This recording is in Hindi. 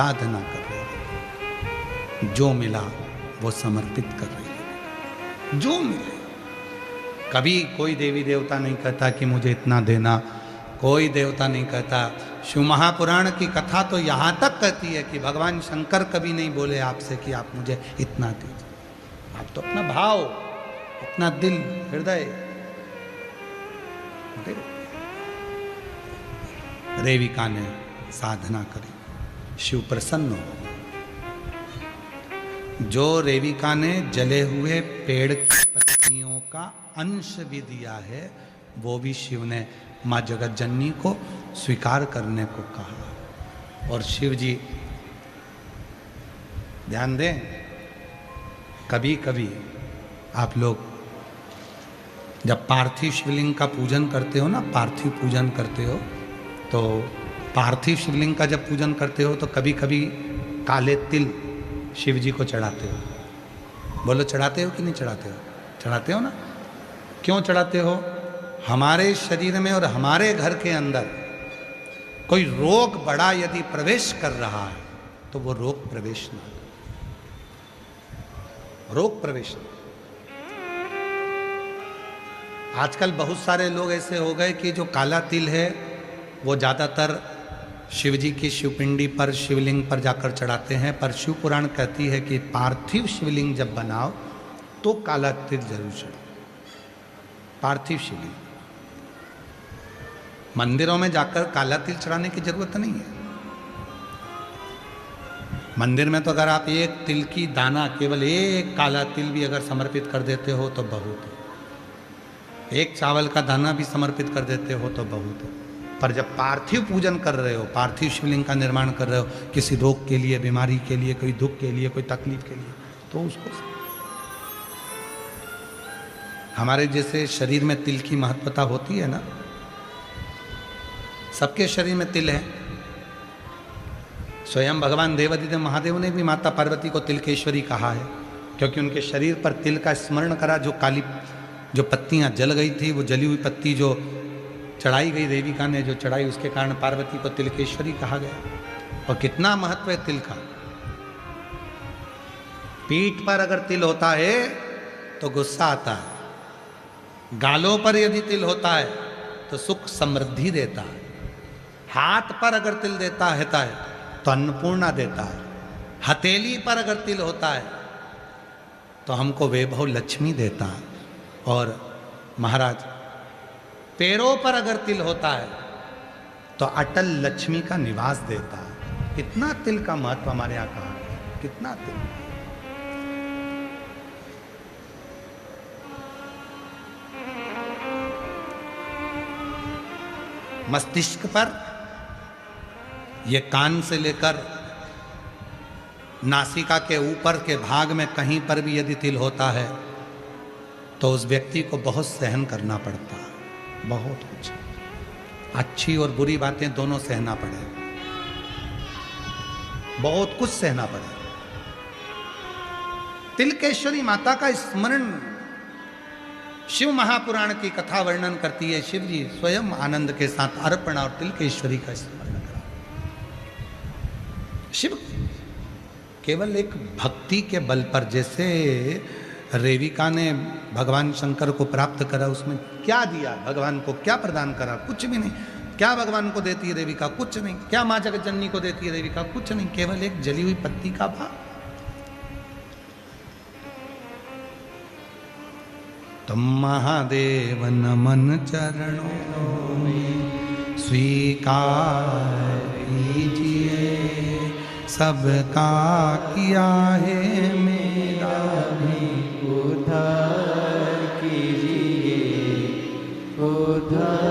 साधना कर रही है, जो मिला वो समर्पित कर रही है, जो मिले। कभी कोई देवी देवता नहीं कहता कि मुझे इतना देना, कोई देवता नहीं कहता। शिव महापुराण की कथा तो यहाँ तक कहती है कि भगवान शंकर कभी नहीं बोले आपसे कि आप मुझे इतना दीजिए। आप तो अपना भाव, अपना दिल, हृदय दे। रेविका ने साधना करी, शिव प्रसन्न हो। जो रेविका ने जले हुए पेड़ की पत्तियों का अंश भी दिया है, वो भी शिव ने माँ जगत जननी को स्वीकार करने को कहा। और शिव जी ध्यान दें, कभी कभी आप लोग जब पार्थिव शिवलिंग का पूजन करते हो ना, पार्थिव पूजन करते हो, तो पार्थिव शिवलिंग का जब पूजन करते हो तो कभी कभी काले तिल शिव जी को चढ़ाते हो। बोलो चढ़ाते हो कि नहीं चढ़ाते हो? चढ़ाते हो ना। क्यों चढ़ाते हो? हमारे शरीर में और हमारे घर के अंदर कोई रोग बड़ा यदि प्रवेश कर रहा है तो वो रोग प्रवेश ना, रोग प्रवेश ना। आजकल बहुत सारे लोग ऐसे हो गए कि जो काला तिल है वो ज़्यादातर शिव जी की शिवपिंडी पर, शिवलिंग पर जाकर चढ़ाते हैं। पर शिव पुराण कहती है कि पार्थिव शिवलिंग जब बनाओ तो काला तिल जरूर चढ़ाओ। पार्थिव शिवलिंग, मंदिरों में जाकर काला तिल चढ़ाने की जरूरत नहीं है। मंदिर में तो अगर आप एक तिल की दाना, केवल एक काला तिल भी अगर समर्पित कर देते हो तो बहुत है। एक चावल का दाना भी समर्पित कर देते हो तो बहुत है। पर जब पार्थिव पूजन कर रहे हो, पार्थिव शिवलिंग का निर्माण कर रहे हो, किसी रोग के लिए, बीमारी के लिए, कोई दुख के लिए, कोई तकलीफ के लिए, तो उसको, हमारे जैसे शरीर में तिल की महत्वता होती है ना, सबके शरीर में तिल है। स्वयं भगवान देवादिदेव महादेव ने भी माता पार्वती को तिलकेश्वरी कहा है, क्योंकि उनके शरीर पर तिल का स्मरण करा। जो काली, जो पत्तियां जल गई थी, वो जली हुई पत्ती जो चढ़ाई गई, देविका ने जो चढ़ाई, उसके कारण पार्वती को तिलकेश्वरी कहा गया। और कितना महत्व है तिल का। पीठ पर अगर तिल होता है तो गुस्सा आता है, गालों पर यदि तिल होता है तो सुख समृद्धि देता है, हाथ पर अगर तिल देता है तो अन्नपूर्णा देता है, हथेली पर अगर तिल होता है तो हमको वैभव लक्ष्मी देता है, और महाराज पैरों पर अगर तिल होता है तो अटल लक्ष्मी का निवास देता है। कितना तिल का महत्व हमारे यहाँ कहा है, कितना तिल। मस्तिष्क पर, ये कान से लेकर नासिका के ऊपर के भाग में कहीं पर भी यदि तिल होता है तो उस व्यक्ति को बहुत सहन करना पड़ता है, बहुत कुछ, अच्छी और बुरी बातें दोनों सहना पड़े, बहुत कुछ सहना पड़े। तिलकेश्वरी माता का स्मरण, शिव महापुराण की कथा वर्णन करती है। शिव जी स्वयं आनंद के साथ अर्पण और तिलकेश्वरी का स्मरण करा। शिव केवल एक भक्ति के बल पर, जैसे रेविका ने भगवान शंकर को प्राप्त करा, उसमें क्या दिया, भगवान को क्या प्रदान करा? कुछ भी नहीं। क्या भगवान को देती है रेविका? कुछ नहीं। क्या माँ जगत जननी को देती है रेविका? कुछ नहीं, केवल एक जली हुई पत्ती का भाव। तुम महादेव नमन चरणों में स्वीकार कीजिए, सबका किया है मेरा भी उद्धार कीजिए, उद्धार